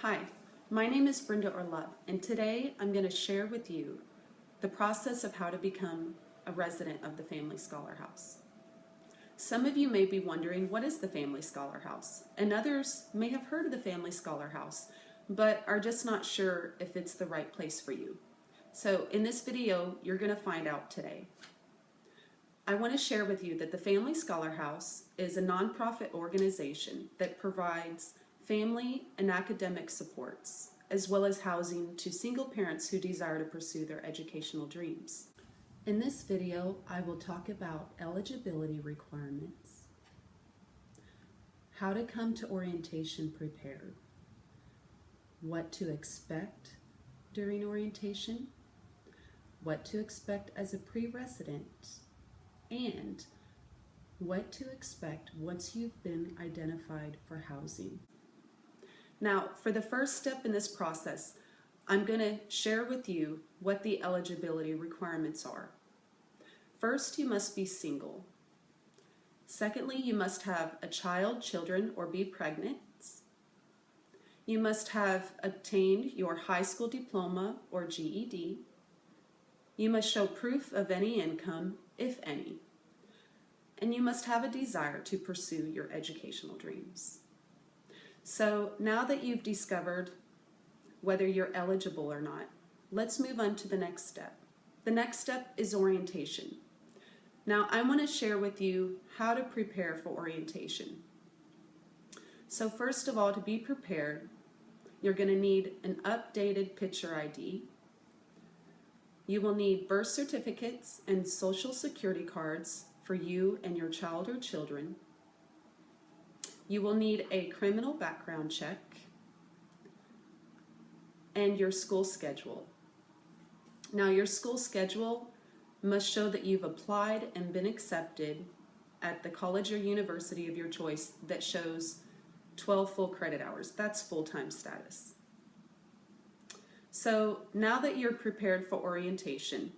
Hi, my name is Brenda Orlove, and today I'm going to share with you the process of how to become a resident of the Family Scholar House. Some of you may be wondering, what is the Family Scholar House? And others may have heard of the Family Scholar House, but are just not sure if it's the right place for you. So in this video, you're going to find out today. I want to share with you that the Family Scholar House is a nonprofit organization that provides family and academic supports, as well as housing to single parents who desire to pursue their educational dreams. In this video, I will talk about eligibility requirements, how to come to orientation prepared, what to expect during orientation, what to expect as a pre-resident, and what to expect once you've been identified for housing. Now, for the first step in this process, I'm going to share with you what the eligibility requirements are. First, you must be single. Secondly, you must have a child, children, or be pregnant. You must have obtained your high school diploma or GED. You must show proof of any income, if any. And you must have a desire to pursue your educational dreams. So now that you've discovered whether you're eligible or not, let's move on to the next step. The next step is orientation. Now I want to share with you how to prepare for orientation. So first of all, to be prepared, you're going to need an updated picture ID. You will need birth certificates and social security cards for you and your child or children. You will need a criminal background check and your school schedule. Now, your school schedule must show that you've applied and been accepted at the college or university of your choice that shows 12 full credit hours. That's full-time status. So now that you're prepared for orientation,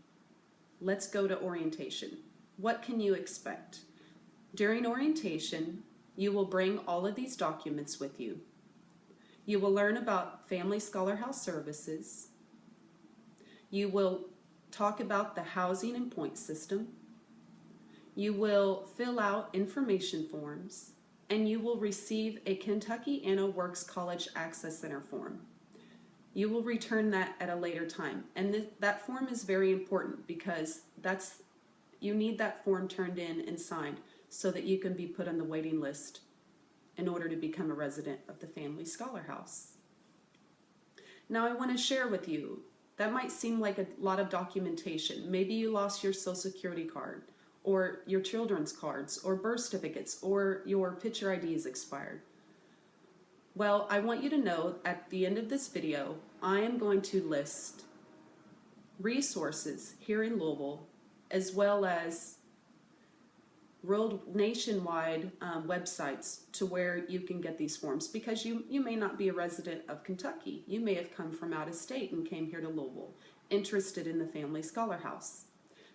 let's go to orientation. What can you expect? During orientation, you will bring all of these documents with you. You will learn about Family Scholar House services. You will talk about the housing and point system. You will fill out information forms, and you will receive a Kentucky Anna Works College Access Center form. You will return that at a later time. And that form is very important because you need that form turned in and signed so that you can be put on the waiting list in order to become a resident of the Family Scholar House. Now I want to share with you, that might seem like a lot of documentation. Maybe you lost your social security card, or your children's cards, or birth certificates, or your picture ID is expired. Well, I want you to know at the end of this video, I am going to list resources here in Louisville, as well as nationwide websites to where you can get these forms, because you may not be a resident of Kentucky. You may have come from out of state and came here to Louisville, interested in the Family Scholar House.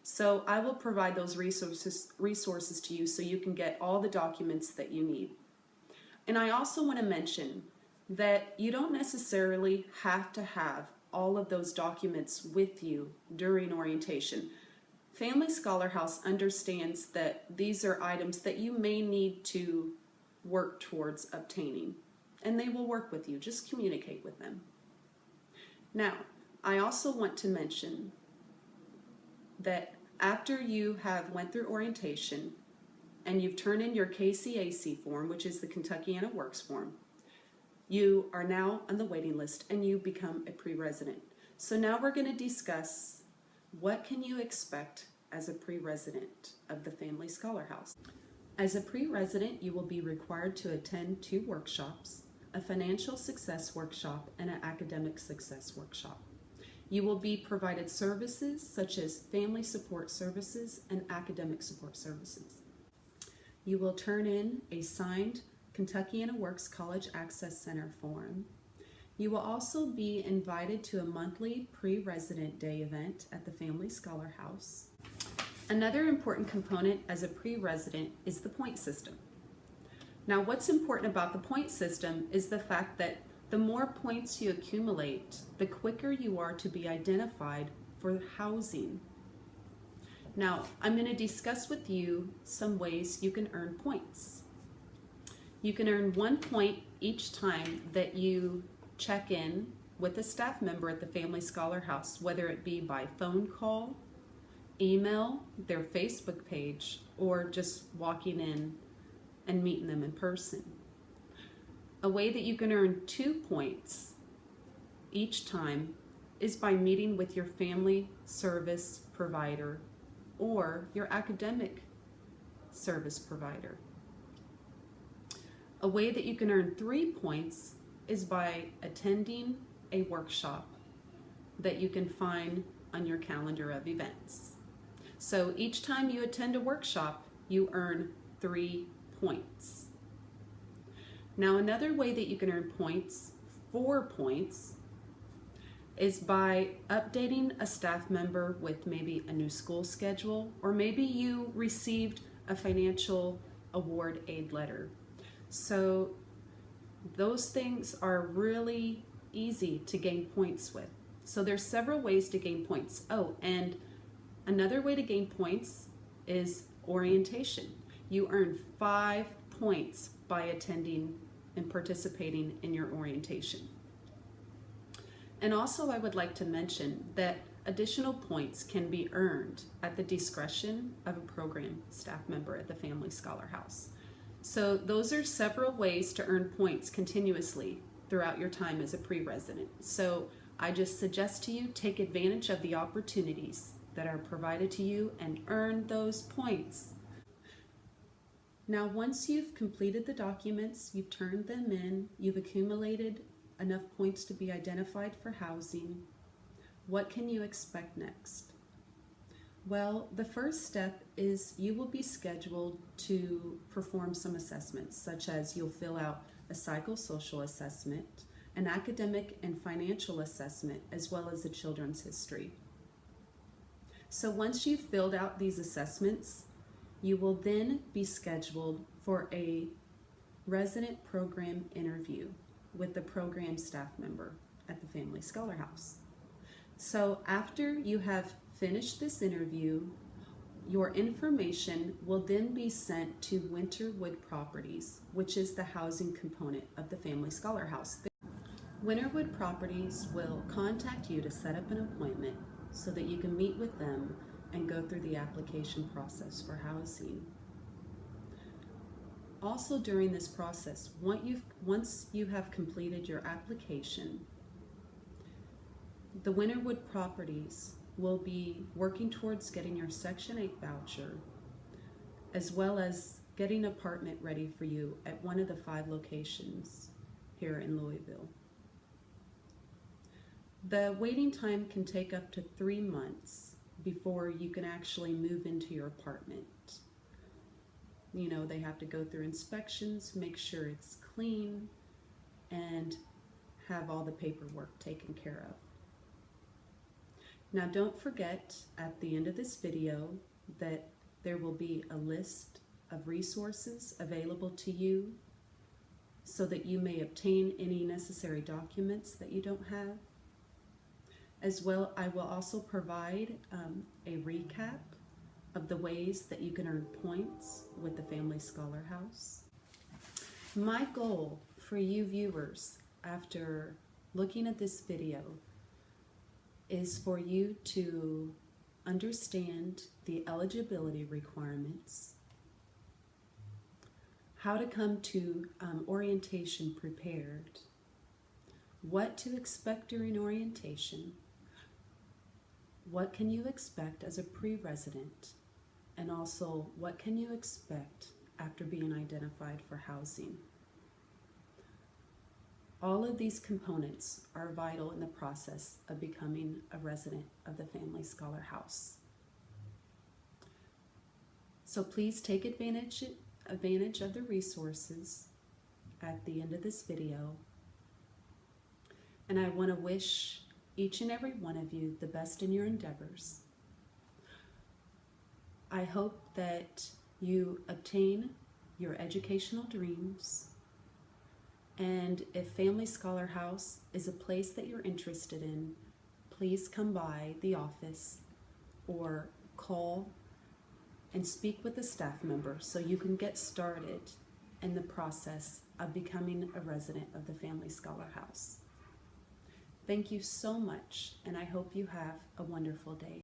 So I will provide those resources to you so you can get all the documents that you need. And I also want to mention that you don't necessarily have to have all of those documents with you during orientation. Family Scholar House understands that these are items that you may need to work towards obtaining, and they will work with you. Just communicate with them. Now, I also want to mention that after you have went through orientation and you've turned in your KCAC form, which is the Kentucky Anna Works form, you are now on the waiting list and you become a pre-resident. So now we're going to discuss what can you expect as a pre-resident of the Family Scholar House. As a pre-resident, you will be required to attend 2 workshops, a financial success workshop and an academic success workshop. You will be provided services such as family support services and academic support services. You will turn in a signed Kentucky Anna Works College Access Center form. You will also be invited to a monthly pre-resident day event at the Family Scholar House. Another important component as a pre-resident is the point system. Now, what's important about the point system is the fact that The more points you accumulate, the quicker you are to be identified for housing. Now, I'm going to discuss with you some ways you can earn points. You can earn 1 point each time that you check in with a staff member at the Family Scholar House, whether it be by phone call, email, their Facebook page, or just walking in and meeting them in person. A way that you can earn 2 points each time is by meeting with your family service provider or your academic service provider. A way that you can earn 3 points is by attending a workshop that you can find on your calendar of events. So each time you attend a workshop, you earn 3 points. Now, another way that you can earn points, 4 points, is by updating a staff member with maybe a new school schedule, or maybe you received a financial award aid letter. So those things are really easy to gain points with. So there's several ways to gain points. Oh, and another way to gain points is orientation. You earn 5 points by attending and participating in your orientation. And also, I would like to mention that additional points can be earned at the discretion of a program staff member at the Family Scholar House. So those are several ways to earn points continuously throughout your time as a pre-resident. So I just suggest to you, take advantage of the opportunities that are provided to you and earn those points. Now, once you've completed the documents, you've turned them in, you've accumulated enough points to be identified for housing, what can you expect next? Well, the first step is you will be scheduled to perform some assessments, such as you'll fill out a psychosocial assessment, an academic and financial assessment, as well as a children's history. So once you've filled out these assessments, you will then be scheduled for a resident program interview with the program staff member at the Family Scholar House. So after you have finished this interview, your information will then be sent to Winterwood Properties, which is the housing component of the Family Scholar House. Winterwood Properties will contact you to set up an appointment so that you can meet with them and go through the application process for housing. Also, during this process, once you have completed your application, the Winterwood Properties will be working towards getting your Section 8 voucher, as well as getting an apartment ready for you at one of the 5 locations here in Louisville. The waiting time can take up to 3 months before you can actually move into your apartment. You know, they have to go through inspections, make sure it's clean, and have all the paperwork taken care of. Now, don't forget at the end of this video that there will be a list of resources available to you so that you may obtain any necessary documents that you don't have. As well, I will also provide a recap of the ways that you can earn points with the Family Scholar House. My goal for you viewers after looking at this video is for you to understand the eligibility requirements, how to come to orientation prepared, what to expect during orientation, what can you expect as a pre-resident, and also what can you expect after being identified for housing. All of these components are vital in the process of becoming a resident of the Family Scholar House. So please take advantage of the resources at the end of this video. And I want to wish each and every one of you the best in your endeavors. I hope that you obtain your educational dreams And if Family Scholar House is a place that you're interested in, please come by the office or call and speak with a staff member so you can get started in the process of becoming a resident of the Family Scholar House. Thank you so much, and I hope you have a wonderful day.